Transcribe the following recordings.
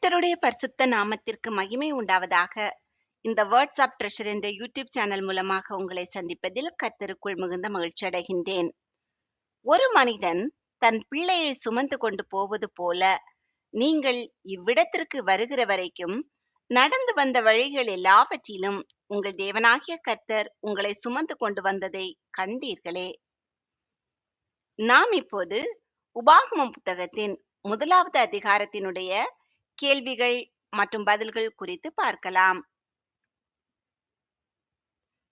கர்த்தருடைய பரிசுத்த நாமத்திற்கு மகிமை உண்டாவதாக. இந்த வேர்ட்ஸ் ஆப் ட்ரெஷர் என்ற யூடியூப் சேனல் மூலமாக உங்களை சந்திப்பதில் கர்த்தருக்குள் மிகுந்த மகிழ்ச்சி அடைகின்றேன். ஒரு மனிதன் தன் பிள்ளையை சுமந்து கொண்டு போவது போல நீங்கள் இவ்விடத்திற்கு வருகிற வரைக்கும் நடந்து வந்த வழிகள் எல்லாவற்றிலும் உங்கள் தேவனாகிய கர்த்தர் உங்களை சுமந்து கொண்டு வந்ததை கண்டீர்களே. நாம் இப்போது உபாகமம் புத்தகத்தின் 1வது அதிகாரத்தினுடைய கேள்விகள் மற்றும் பதில்கள் குறித்து பார்க்கலாம்.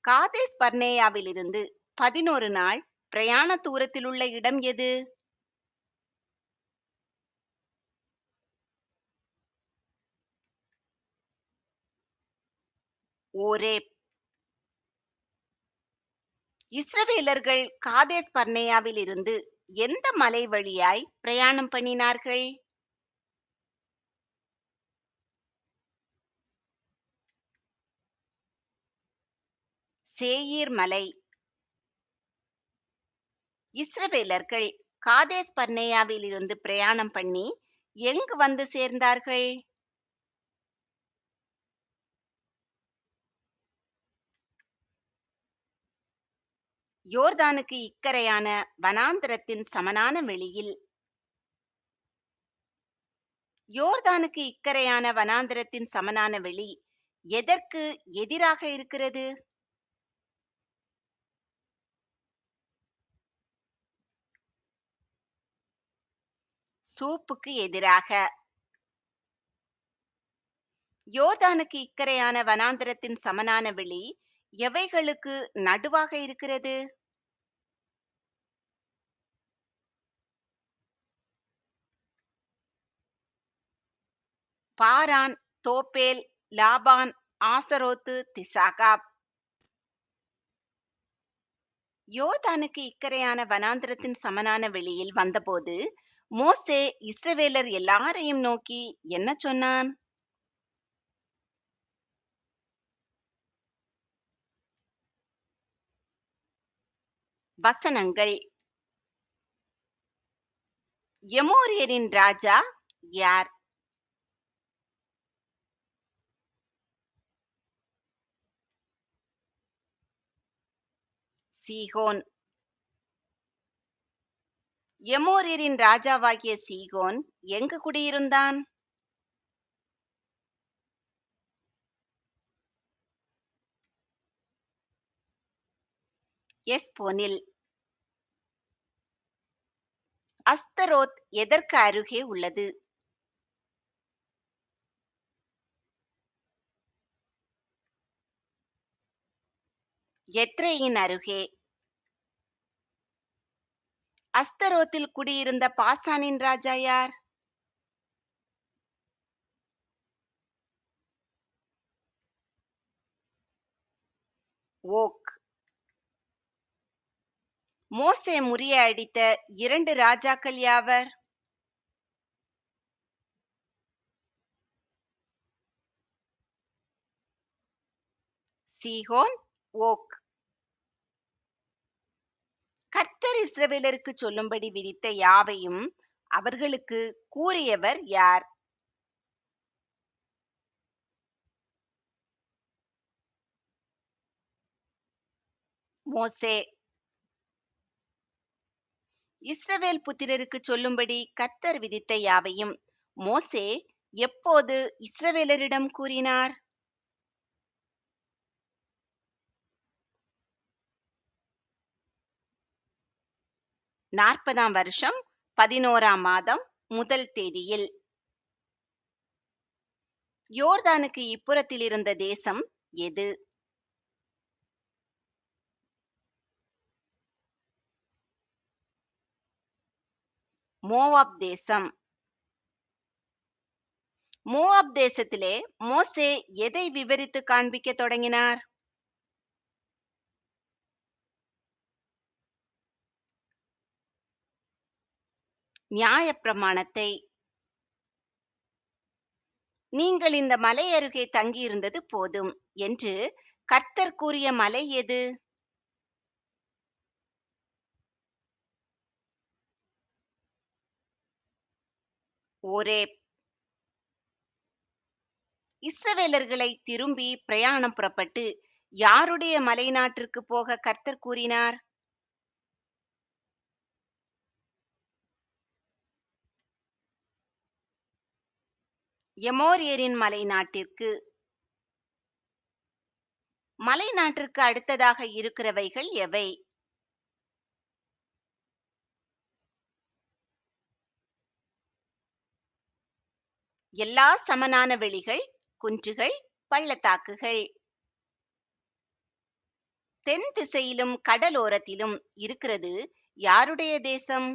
காதேஸ் பர்னேயாவிலிருந்து 11 நாள் பிரயாண தூரத்தில் உள்ள இடம் எது? ஓரேப். இஸ்ரவேலர்கள் காதேஸ் பர்னேயாவில் இருந்து எந்த மலை வழியாய் பிரயாணம் பண்ணினார்கள்? சேயீர் மலை. இஸ்ரவேலர்கள் காதேஸ் பர்னேயாவில் இருந்து பிரயாணம் பண்ணி எங்கு வந்து சேர்ந்தார்கள்? யோர்தானுக்கு இக்கரையான வனாந்திரத்தின் சமனான வெளியில். யோர்தானுக்கு இக்கரையான வனாந்திரத்தின் சமனான வெளி எதற்கு எதிராக இருக்கிறது? சூப்புக்கு எதிராக. யோர்தானுக்கு இக்கரையான வனாந்திரத்தின் சமனான வெளி எவைகளுக்கு நடுவாக இருக்கிறது? பாரான், தோப்பேல், லாபான், ஆசரோத்து, திசாகாப். யோர்தானுக்கு இக்கரையான வனாந்திரத்தின் சமனான வெளியில் வந்தபோது மோசே இஸ்ரவேலர் எல்லாரையும் நோக்கி என்ன சொன்னான்? வசனங்கள். எமோரியரின் ராஜா யார்? சீகோன். எமோரியரின் ராஜாவாகிய சீகோன் எங்கு குடியிருந்தான்? எஸ்போனில். அஸ்தரோத் எதற்கு அருகே உள்ளது? எத்ரேயின் அருகே. அஸ்தரோத்தில் குடியிருந்த பாசானின் ராஜா யார்? ஓக். மோசே முறியடித்த 2 ராஜாக்கள் யாவர்? சீகோன், ஓக். கர்த்தர் இஸ்ரவேலருக்கு சொல்லும்படி விதித்த யாவையும் அவர்களுக்கு கூறியவர் யார்? மோசே. இஸ்ரவேல் புத்திரருக்கு சொல்லும்படி கர்த்தர் விதித்த யாவையும் மோசே எப்போது இஸ்ரவேலரிடம் கூறினார்? 40ஆம் வருஷம் 11ஆம் மாதம் 1 தேதியில். யோர்தானுக்கு இப்புறத்தில் இருந்த தேசம் எது? மோவாப் தேசம். மோவாப் தேசத்திலே மோசே எதை விவரித்து காண்பிக்க தொடங்கினார்? நியாயப்பிரமாணத்தை. நீங்கள் இந்த மலை அருகே தங்கியிருந்தது போதும் என்று கர்த்தர் கூறிய மலை எது? ஓரேப். இஸ்ரவேலர்களை திரும்பி பிரயாணம் புறப்பட்டு யாருடைய மலைநாட்டிற்கு போக கர்த்தர் கூறினார்? எமோரியரின் மலைநாட்டிற்கு. மலைநாட்டிற்கு அடுத்ததாக இருக்கிறவைகள் எவை? எல்லா சமனான வெளிகள், குன்றுகள், பள்ளத்தாக்குகள். தென் திசையிலும் கடலோரத்திலும் இருக்கிறது யாருடைய தேசம்?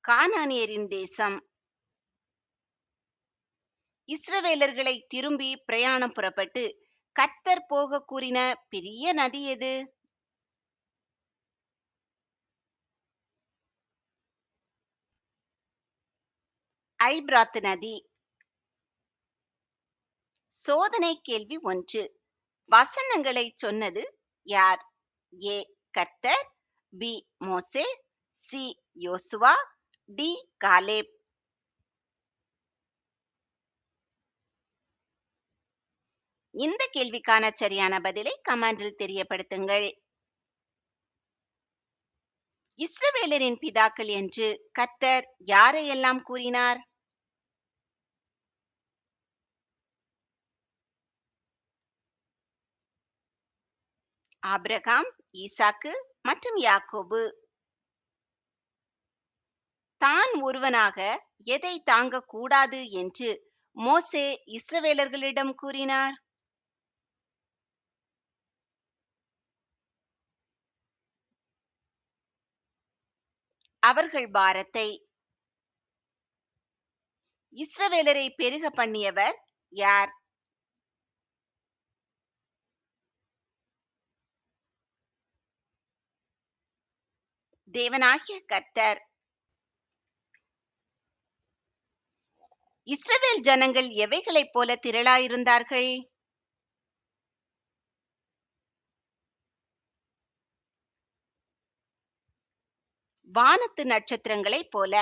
கானானியரின் தேசம். இஸ்ரவேலர்களை திரும்பி பிரயாணம் புறப்பட்டு கர்த்தர் போக கூறின பெரிய நதி எது? ஐபிராத்து நதி. சோதனை கேள்வி 1. வசனங்களை சொன்னது யார்? ஏ கர்த்தர், பி மோசே, சி யோசுவா, டி காலேப். இந்த கேள்விக்கான சரியான பதிலை கமெண்டில் தெரியப்படுத்துங்கள். இஸ்ரவேலரின் பிதாக்கள் என்று கர்த்தர் யாரையெல்லாம் கூறினார்? ஆபிரகாம், ஈசாக்கு மற்றும் யாக்கோபு. தான் ஒருவனாக எதை தாங்க கூடாது என்று மோசே இஸ்ரவேலர்களிடம் கூறினார்? அவர்கள் பாரத்தை. இஸ்ரவேலரை பெருக பண்ணியவர் யார்? தேவனாகிய கர்த்தர். இஸ்ரவேல் ஜனங்கள் எவைகளைப் போல திரளாயிருந்தார்கள்? வானத்து நட்சத்திரங்களைப் போல.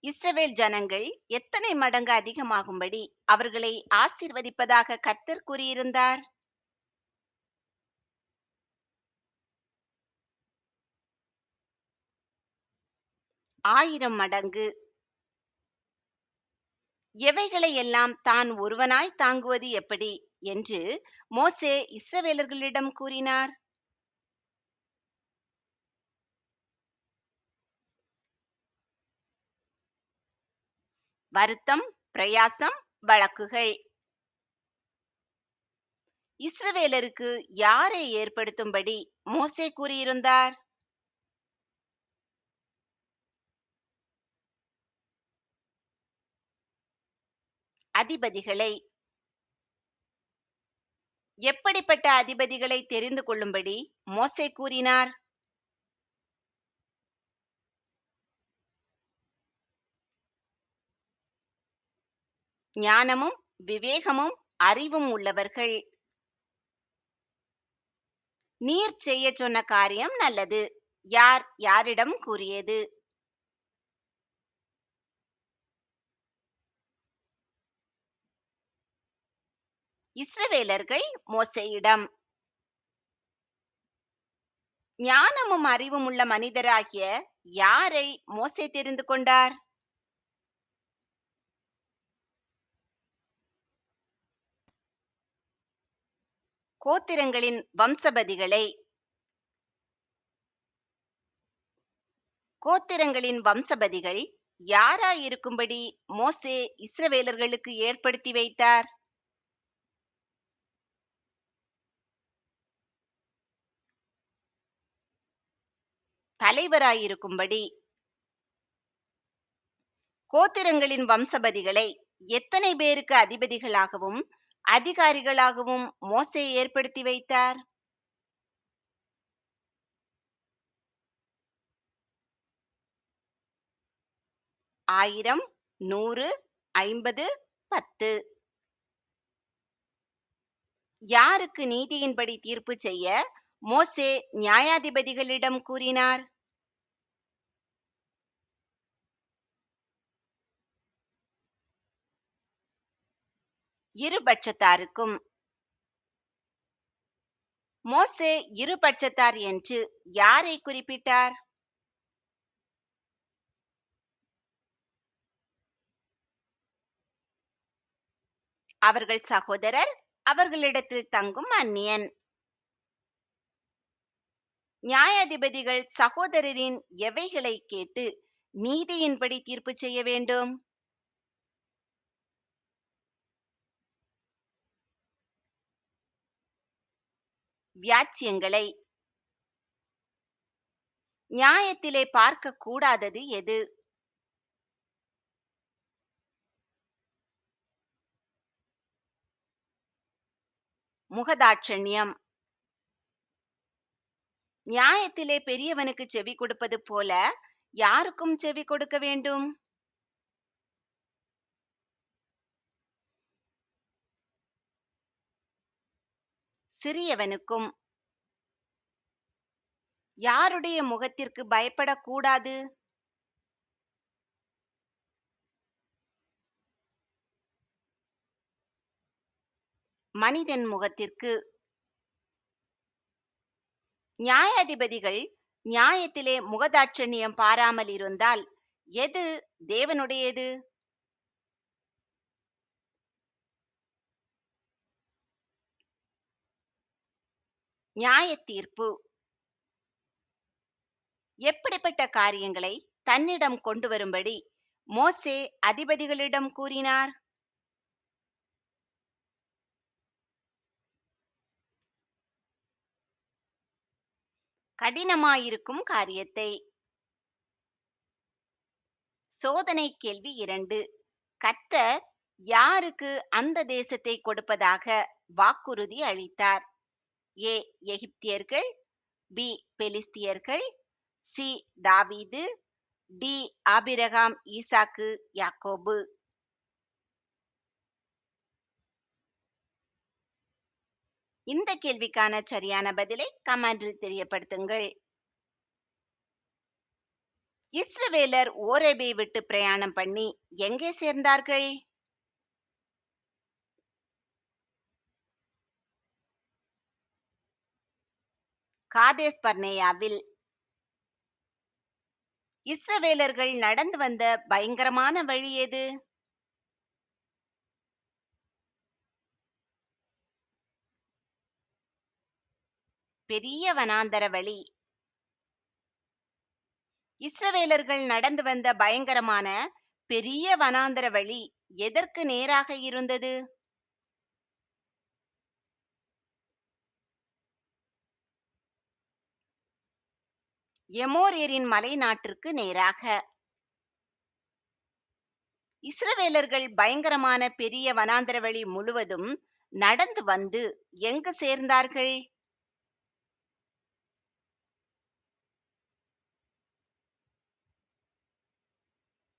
இஸ்ரவேல் ஜனங்கள் எத்தனை மடங்கு அதிகமாகும்படி அவர்களை ஆசீர்வதிப்பதாக கர்த்தர் கூறியிருந்தார்? 1000 மடங்கு. எவைகளை எல்லாம் தான் ஒருவனாய் தாங்குவது எப்படி என்று மோசே இஸ்ரவேலர்களிடம் கூறினார்? வருத்தம், பிரயாசம், வழக்குகள். இஸ்ரவேலருக்கு யாரை ஏற்படுத்தும்படி மோசே கூறியிருந்தார்? அதிபதிகளை. எப்படிப்பட்ட அதிபதிகளை தெரிந்து கொள்ளும்படி மோசே கூறினார்? ஞானமும் விவேகமும் அறிவும் உள்ளவர்கள். நீர் செய்ய சொன்ன காரியம் நல்லது. யார் யாரிடம் கூறியது? இஸ்ரவேலர்கள் மோசேயிடம். ஞானமும் அறிவும் உள்ள மனிதராகிய யாரை மோசே தெரிந்து கொண்டார்? கோத்திரங்களின் வம்சபதிகளை. கோத்திரங்களின் வம்சபதிகள் யாராயிருக்கும்படி மோசே இஸ்ரவேலர்களுக்கு ஏற்படுத்தி வைத்தார்? தலைவராயிருக்கும்படி. கோத்திரங்களின் வம்சபதிகளை எத்தனை பேருக்கு அதிபதிகளாகவும் அதிகாரிகளாகவும் மோசே ஏற்படுத்தி வைத்தார்? 1000, 100, 50, 10. யாருக்கு நீதியின்படி தீர்ப்பு செய்ய மோசே நியாயாதிபதிகளிடம் கூறினார்? இருபட்சத்தாருக்கும். மோசே இருபட்சத்தார் என்று யாரை குறிப்பிட்டார்? அவர்கள் சகோதரர், அவர்களிடத்தில் தங்கும் அந்நியன். நியாயாதிபதிகள் சகோதரரின் எவைகளை கேட்டு நீதியின்படி தீர்ப்பு செய்ய வேண்டும்? வியாச்சியங்களை. நியாயத்திலே பார்க்க கூடாதது எது? முகதாட்சண்யம். நியாயத்திலே பெரியவனுக்கு செவி கொடுப்பது போல யாருக்கும் செவி கொடுக்க வேண்டும்? சிறியவனுக்கும். யாருடைய முகத்திற்கு பயப்படக்கூடாது? மனிதன் முகத்திற்கு. நியாயாதிபதிகள் நியாயத்திலே முகதாட்சண்யம் பாராமல் இருந்தால் எது தேவனுடையது? நியாய தீர்ப்பு. எப்படிப்பட்ட காரியங்களை தன்னிடம் கொண்டு வரும்படி மோசே அதிபதிகளிடம் கூறினார்? கடினமாயிருக்கும் காரியத்தை. சோதனை கேள்வி 2. கர்த்தர் யாருக்கு அந்த தேசத்தை கொடுப்பதாக வாக்குறுதி அளித்தார்? ஏ எகிப்தியர்கள், பி பெலிஸ்தியர்கள், சி தாவீது, டி ஆபிரகாம், ஈசாக்கு, யாக்கோபு. இந்த கேள்விக்கான சரியான பதிலை கமெண்டில் தெரியப்படுத்துங்கள். இஸ்ரவேலர் ஓரேபை விட்டு பிரயாணம் பண்ணி எங்கே சேர்ந்தார்கள்? காதேஸ் பர்னேயாவில். இஸ்ரவேலர்கள் நடந்து வந்த பயங்கரமான வழி எது? பெரிய வனாந்தர வழி. இஸ்ரவேலர்கள் நடந்து வந்த பயங்கரமான பெரிய வனாந்தர வழி எதற்கு நேராக இருந்தது? எமோரியரின் மலை நாட்டிற்கு நேராக. இஸ்ரவேலர்கள் பயங்கரமான பெரிய வனாந்தர வழி முழுவதும் நடந்து வந்து எங்கு சேர்ந்தார்கள்?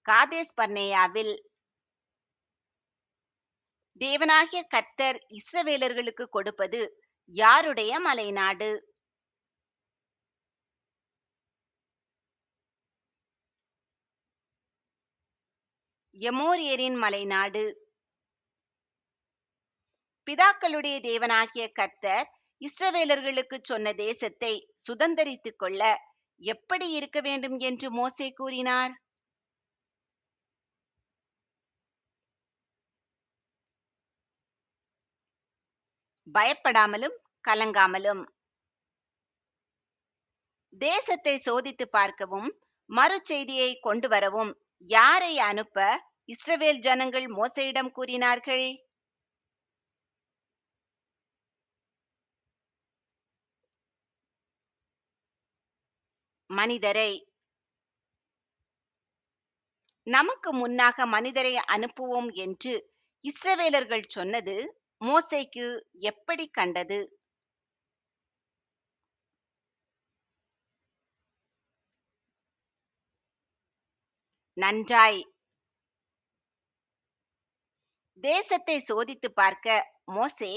காதேஸ் பர்னேயாவில். தேவனாகிய கர்த்தர் இஸ்ரவேலர்களுக்கு கொடுப்பது யாருடைய மலைநாடு? எமோரியரின் மலைநாடு. பிதாக்களுடைய தேவனாகிய கர்த்தர் இஸ்ரவேலர்களுக்கு சொன்ன தேசத்தை சுதந்தரித்துக் கொள்ள எப்படி இருக்க வேண்டும் என்று மோசே கூறினார்? பயப்படாமலும் கலங்காமலும். தேசத்தை சோதித்து பார்க்கவும் மறு செய்தியை கொண்டு வரவும் யாரை அனுப்ப இஸ்ரவேல் ஜனங்கள் மோசேயிடம் கூறினார்கள்? மனிதரை. நமக்கு முன்னாக மனிதரை அனுப்புவோம் என்று இஸ்ரவேலர்கள் சொன்னது மோசேக்கு எப்படி கண்டது? நன்றாய். தேசத்தை சோதித்து பார்க்க மோசே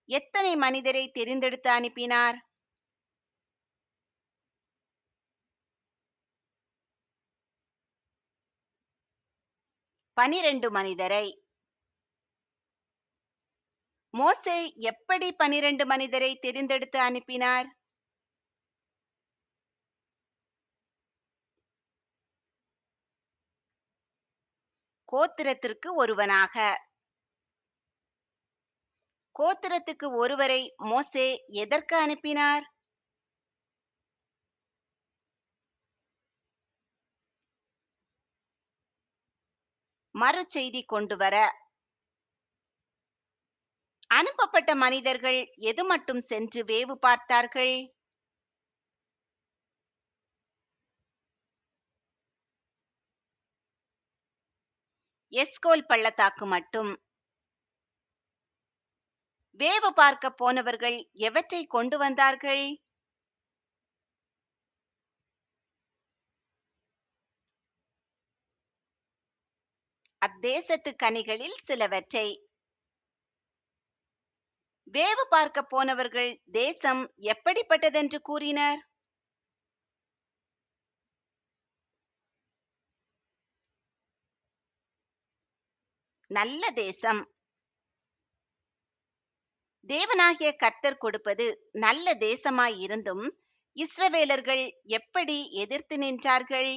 எத்தனை மனிதரை தெரிந்தெடுத்து அனுப்பினார்? 12 மனிதரை. மோசே எப்படி 12 மனிதரை தெரிந்தெடுத்து அனுப்பினார்? கோத்திரத்திற்கு ஒருவனாக. கோத்திரத்துக்கு ஒருவரை மோசே எதற்கு அனுப்பினார்? மறுசெய்தி கொண்டு வர. அனுப்பப்பட்ட மனிதர்கள் எது மட்டும் சென்று வேவு பார்த்தார்கள்? எஸ்கோல் பள்ளத்தாக்கு மட்டும். வேவு பார்க்க போனவர்கள் எவற்றை கொண்டு வந்தார்கள்? அத்தேசத்து கனிகளில் சிலவற்றை. வேவு பார்க்க போனவர்கள் தேசம் எப்படிப்பட்டதென்று கூறினர்? நல்ல தேசம். தேவனாகிய கர்த்தர் கொடுப்பது நல்ல தேசமாயிருந்தும் இஸ்ரவேலர்கள் எப்படி எதிர்த்து நின்றார்கள்?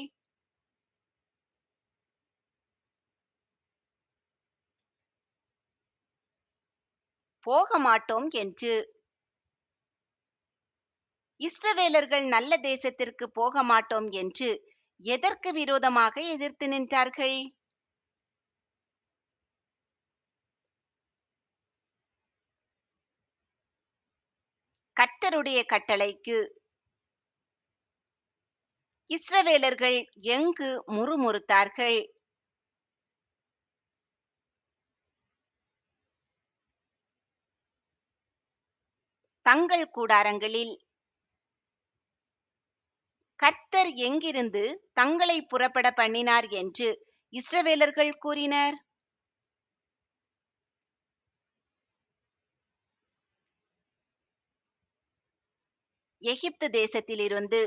போக மாட்டோம் என்று. இஸ்ரவேலர்கள் நல்ல தேசத்திற்கு போக மாட்டோம் என்று எதற்கு விரோதமாக எதிர்த்து நின்றார்கள்? கர்த்தருடைய கட்டளைக்கு. இஸ்ரவேலர்கள் எங்கு முறுமுறுத்தார்கள்? தங்கள் கூடாரங்களில். கர்த்தர் எங்கிருந்து தங்களை புறப்பட பண்ணினார் என்று இஸ்ரவேலர்கள் கூறினர்? எகிப்து தேசத்திலிருந்து.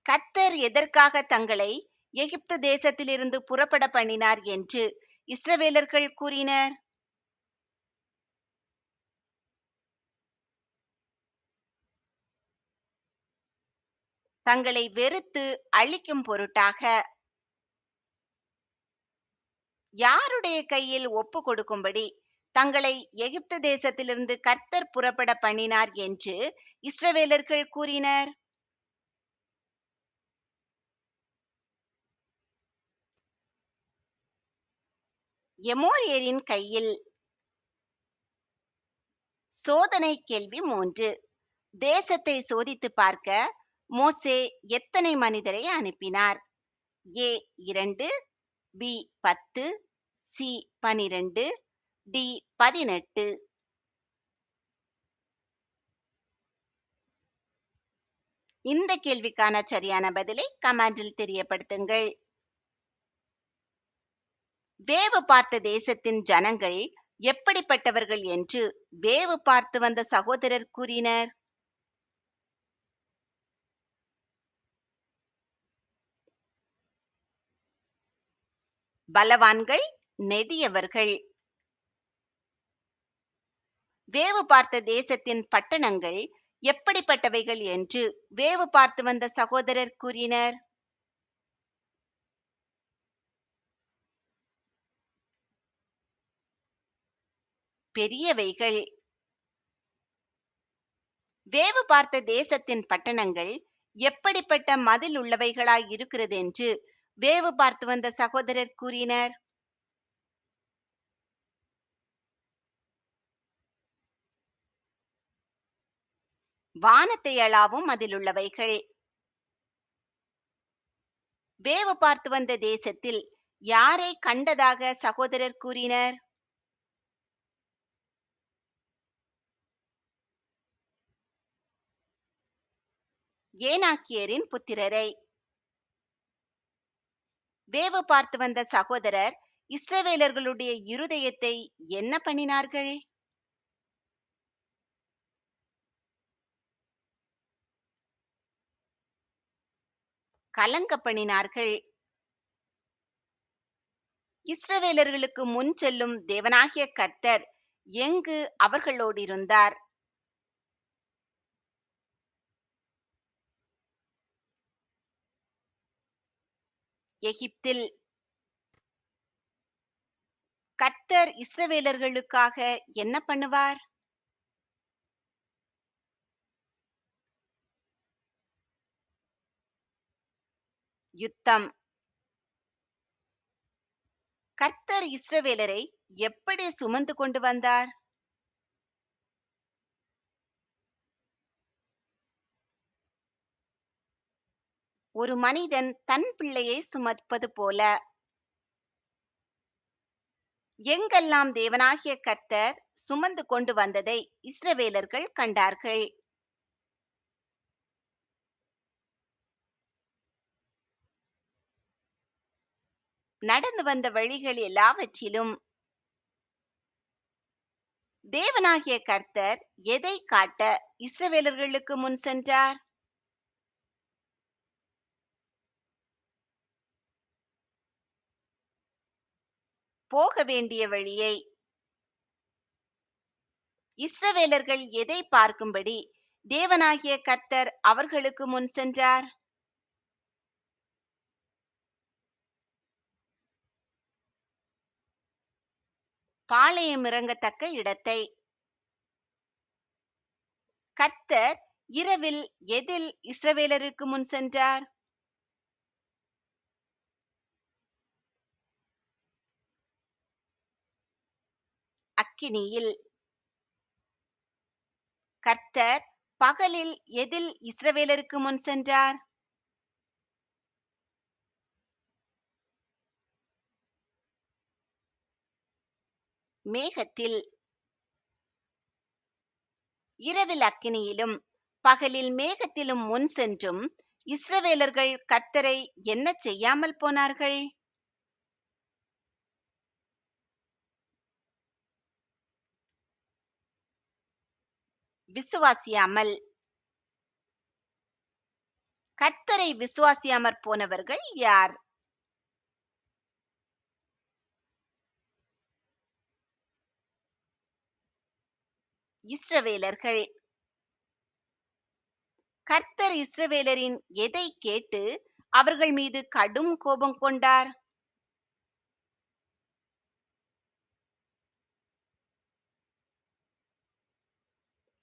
கர்த்தர் எதற்காக தங்களை எகிப்து தேசத்திலிருந்து புறப்பட பண்ணினார் என்று இஸ்ரவேலர்கள் கூறினர்? தங்களை வெறுத்து அழிக்கும் பொருட்டாக. யாருடைய கையில் ஒப்பு கொடுக்கும்படி தங்களை எகிப்து தேசத்திலிருந்து கர்த்தர் புறப்பட பண்ணினார் என்று இஸ்ரவேலர்கள் கூறினர்? எமோரியரின் கையில். சோதனை கேள்வி 3. தேசத்தை சோதித்து பார்க்க மோசே எத்தனை மனிதரை அனுப்பினார்? ஏ 2, பி 10, சி 12, டி 18. இந்த கேள்விக்கான சரியான பதிலை கமெண்டில் தெரியப்படுத்துங்கள். வேவு பார்த்த தேசத்தின் ஜனங்கள் எப்படிப்பட்டவர்கள் என்று வேவு பார்த்து வந்த சகோதரர் கூறினர்? பலவான்கள், நெடியவர்கள். வேவு பார்த்த தேசத்தின் பட்டணங்கள் எப்படிப்பட்டவைகள் என்று வேவு பார்த்து வந்த சகோதரர் கூறினர்? பெரியவைகள். வேவு பார்த்த தேசத்தின் பட்டணங்கள் எப்படிப்பட்ட மதில் உள்ளவைகளாய் இருக்கிறது என்று வேவு பார்த்து வந்த சகோதரர் கூறினர்? வானத்தை அளாவும் மதிலுள்ளவைகள். வேவு பார்த்து வந்த தேசத்தில் யாரை கண்டதாக சகோதரர் கூறினர்? ஏனாக்கியரின் புத்திரரை. வேவு பார்த்து வந்த சகோதரர் இஸ்ரவேலர்களுடைய இருதயத்தை என்ன பண்ணினார்கள்? கலங்க பண்ணினார்கள். இஸ்ரவேலர்களுக்கு முன் செல்லும் தேவனாகிய கர்த்தர் எங்கு அவர்களோடு இருந்தார்? எகிப்தில். கர்த்தர் இஸ்ரவேலர்களுக்காக என்ன பண்ணுவார்? யுத்தம். கர்த்தர் இஸ்ரவேலரை எப்படி சுமந்து கொண்டு வந்தார்? ஒரு மனிதன் தன் பிள்ளையை சுமப்பது போல. எங்கெல்லாம் தேவனாகிய கர்த்தர் சுமந்து கொண்டு வந்ததை இஸ்ரவேலர்கள் கண்டார்கள். நடந்து வந்த வழிகள் எல்லாவற்றிலும் தேவனாகிய கர்த்தர் எதை காட்ட இஸ்ரவேலர்களுக்கு முன் சென்றார்? போக வேண்டிய வழியை. இஸ்ரவேலர்கள் எதை பார்க்கும்படி தேவனாகிய கர்த்தர் அவர்களுக்கு முன் சென்றார்? பாளையம் இறங்கத்தக்க இடத்தை. கர்த்தர் இரவில் எதில் இஸ்ரவேலருக்கு முன் சென்றார்? அக்கினியில். கர்த்தர் பகலில் எதில் இஸ்ரவேலருக்கு முன் சென்றார்? மேகத்தில். இரவில் அக்கினியிலும் பகலில் மேகத்திலும் முன் சென்றும் இஸ்ரவேலர்கள் கர்த்தரை என்ன செய்யாமல் போனார்கள்? விசுவாசியாமல். கர்த்தரை விசுவாசியாமற் போனவர்கள் யார்? இஸ்ரவேலர்கள். கர்த்தர் இஸ்ரவேலரின் எதை கேட்டு அவர்கள் மீது கடும் கோபம் கொண்டார்?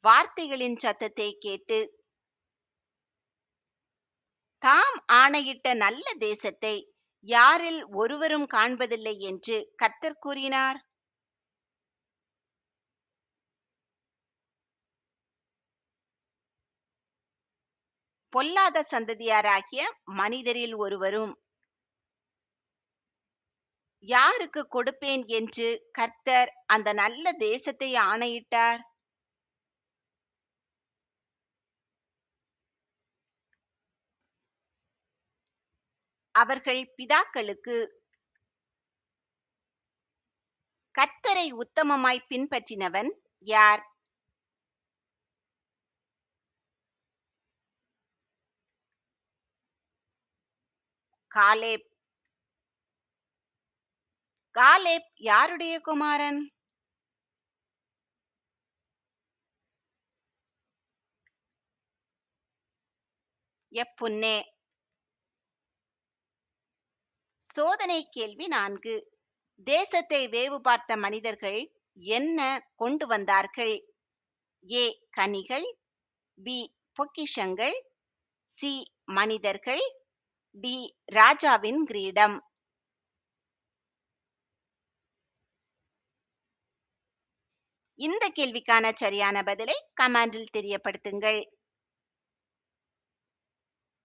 வார்த்தைகளின் சத்தத்தை கேட்டு. தாம் ஆணையிட்ட நல்ல தேசத்தை யாரில் ஒருவரும் காண்பதில்லை என்று கர்த்தர் கூறினார். பொல்லாத சந்ததியாராகிய மனிதரில் ஒருவரும். யாருக்கு கொடுப்பேன் என்று கர்த்தர் அந்த நல்ல தேசத்தை ஆணையிட்டார்? அவர்கள் பிதாக்களுக்கு. கர்த்தரை உத்தமமாய் பின்பற்றினவன் யார்? காலேப். காலேப் யாருடைய குமாரன்? எப்புன்னே. சோதனை கேள்வி 4. தேசத்தை வேவு பார்த்த மனிதர்கள் என்ன கொண்டு வந்தார்கள்? ஏ கனிகள், பி பொக்கிஷங்கள், சி மனிதர்கள், டி ராஜாவின் கிரீடம். இந்த கேள்விக்கான சரியான பதிலை கமெண்டில் தெரியப்படுத்துங்கள்.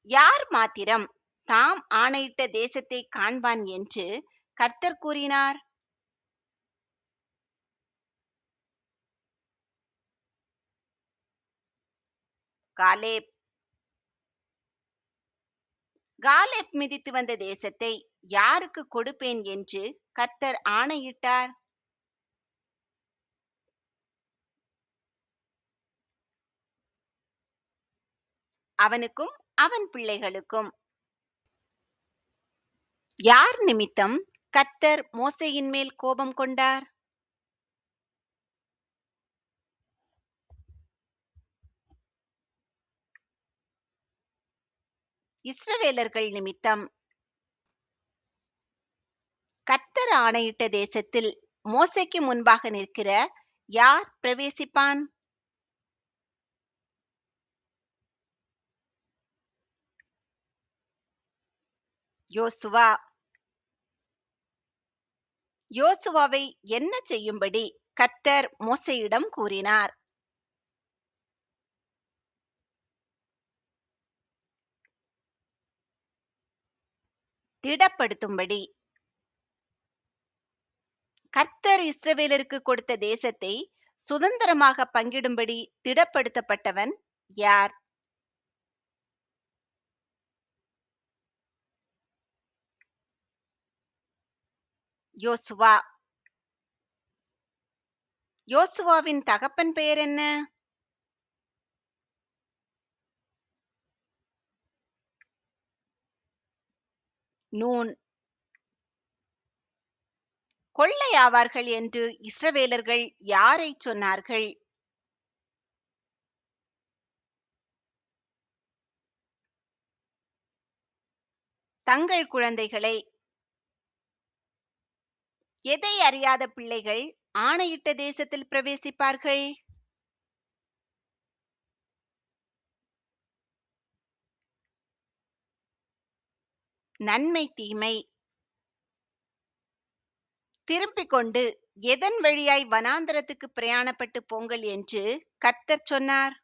யார் மாத்திரம் தாம் ஆணையிட்ட தேசத்தை காண்பான் என்று கர்த்தர் கூறினார்? காலேப். காலேப் மிதித்து வந்த தேசத்தை யாருக்கு கொடுப்பேன் என்று கர்த்தர் ஆணையிட்டார்? அவனுக்கும் அவன் பிள்ளைகளுக்கும். யார் நிமித்தம் கர்த்தர் மோசேயின் மேல் கோபம் கொண்டார்? இஸ்ரவேலர்கள் நிமித்தம் கர்த்தர் ஆணையிட்ட தேசத்தில் மோசேக்கு முன்பாக நிற்கிற யார் பிரவேசிப்பான்? யோசுவா. யோசுவாவை என்ன செய்யும்படி கர்த்தர் மோசேயிடம் கூறினார்? திடப்படுத்தும்படி. கர்த்தர் இஸ்ரவேலருக்கு கொடுத்த தேசத்தை சுதந்திரமாக பங்கிடும்படி திடப்படுத்தப்பட்டவன் யார்? யோசுவா. யோசுவாவின் தகப்பன் பெயர் என்ன? நூன். கொள்ளையாவார்கள் என்று இஸ்ரவேலர்கள் யாரைச் சொன்னார்கள்? தங்கள் குழந்தைகளை. எதை அறியாத பிள்ளைகள் ஆணையிட்ட தேசத்தில் பிரவேசிப்பார்கள்? நன்மை தீமை. திரும்பிக் கொண்டு எதன் வழியாய் வனாந்தரத்துக்கு பிரயாணப்பட்டு போங்கள் என்று கர்த்தர் சொன்னார்?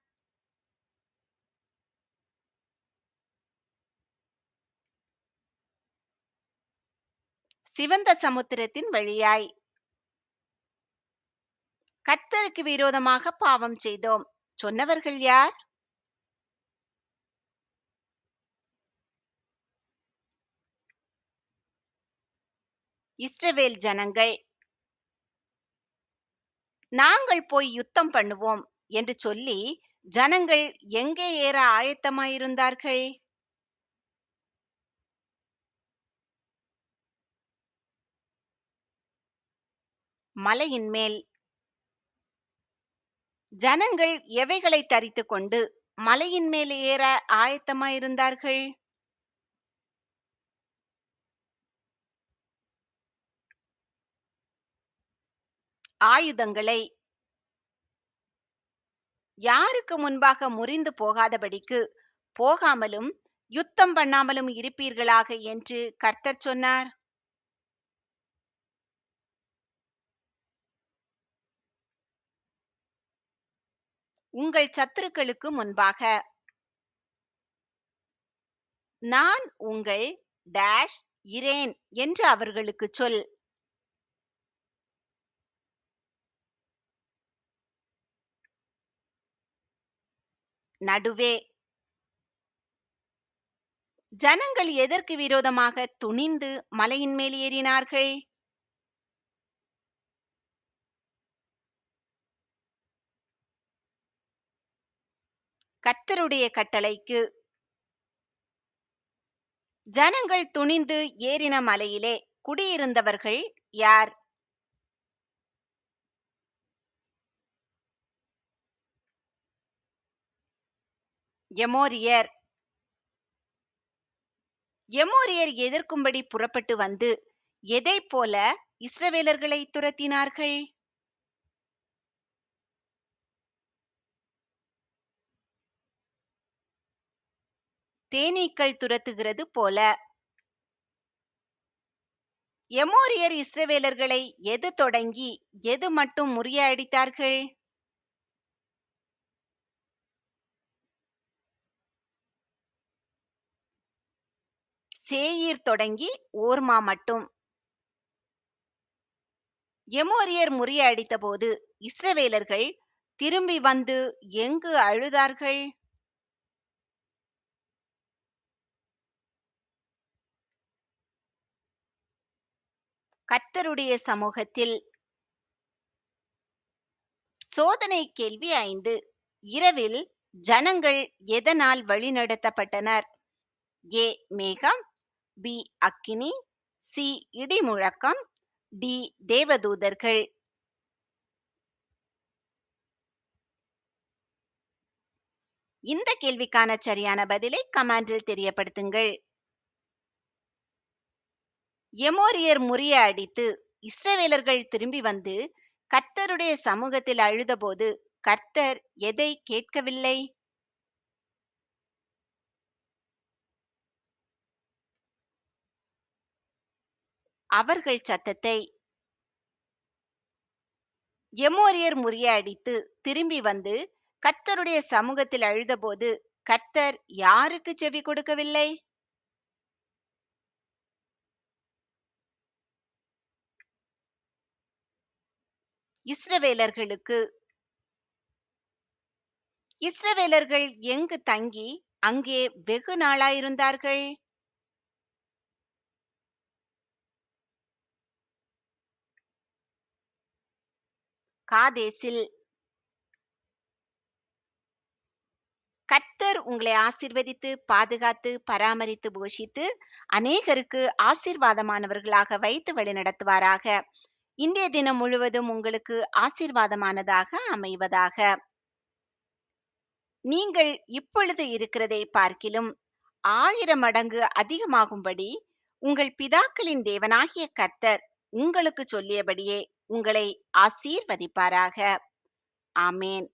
சிவந்த சமுத்திரத்தின் வழியாய். கர்த்தருக்கு விரோதமாக பாவம் செய்தோம் சொன்னவர்கள் யார்? இஸ்ரவேல் ஜனங்கள். நாங்கள் போய் யுத்தம் பண்ணுவோம் என்று சொல்லி ஜனங்கள் எங்கே ஏற ஆயத்தமாயிருந்தார்கள்? மலையின் மேல். ஜனங்கள் எவைகளை தரித்துக் கொண்டு மலையின் மேல் ஏற ஆயத்தமாயிருந்தார்கள்? ஆயுதங்களை. யாருக்கு முன்பாக முறிந்து போகாதபடிக்கு போகாமலும் யுத்தம் பண்ணாமலும் இருப்பீர்களாக என்று கர்த்தர் சொன்னார்? உங்கள் சத்துருக்களுக்கு முன்பாக. நான் உங்கள் டேஷ் இரேன் என்று அவர்களுக்கு சொல். நடுவே. ஜனங்கள் எதற்கு விரோதமாக துணிந்து மலையின் மேல் ஏறினார்கள்? கர்த்தருடைய கட்டளைக்கு. ஜனங்கள் துணிந்து ஏறின மலையிலே குடியிருந்தவர்கள் யார்? எமோரியர். எமோரியர் எதிர்க்கும்படி புறப்பட்டு வந்து எதைப் போல இஸ்ரவேலர்களை துரத்தினார்கள்? தேனீக்கள் துரத்துகிறது போல. எமோரியர் இஸ்ரவேலர்களை எது தொடங்கி எது மட்டும் முறியடித்தார்கள்? சேயீர் தொடங்கி ஓர்மா மட்டும். எமோரியர் முறியடித்த போது இஸ்ரவேலர்கள் திரும்பி வந்து எங்கு அழுதார்கள்? கர்த்தருடைய சமூகத்தில். சோதனை கேள்வி 5. இரவில் ஜனங்கள் எதனால் வழிநடத்தப்பட்டனர்? ஏ மேகம், பி அக்கினி, சி. இடிமுழக்கம், டி. தேவதூதர்கள். இந்த கேள்விக்கான சரியான பதிலை கமெண்டில் தெரியப்படுத்துங்கள். எமோரியர் முறிய அடித்து இஸ்ரவேலர்கள் திரும்பி வந்து கர்த்தருடைய சமூகத்தில் அழுதபோது கர்த்தர் எதை கேட்கவில்லை? அவர்கள் சத்தத்தை. எமோரியர் முறிய அடித்து திரும்பி வந்து கர்த்தருடைய சமூகத்தில் அழுதபோது கர்த்தர் யாருக்கு செவி கொடுக்கவில்லை? இஸ்ரவேலர்களுக்கு. இஸ்ரவேலர்கள் எங்கு தங்கி அங்கே வெகு நாளாயிருந்தார்கள்? காதேசில். கர்த்தர் உங்களை ஆசீர்வதித்து பாதுகாத்து பராமரித்து போஷித்து அநேகருக்கு ஆசீர்வாதமானவர்களாக வைத்து வழிநடத்துவாராக. இன்றைய தினம் முழுவதும் உங்களுக்கு ஆசீர்வாதமானதாக அமைவதாக. நீங்கள் இப்பொழுது இருக்கிறதை பார்க்கிலும் 1000 மடங்கு அதிகமாகும்படி உங்கள் பிதாக்களின் தேவனாகிய கர்த்தர் உங்களுக்கு சொல்லியபடியே உங்களை ஆசீர்வதிப்பாராக. ஆமேன்.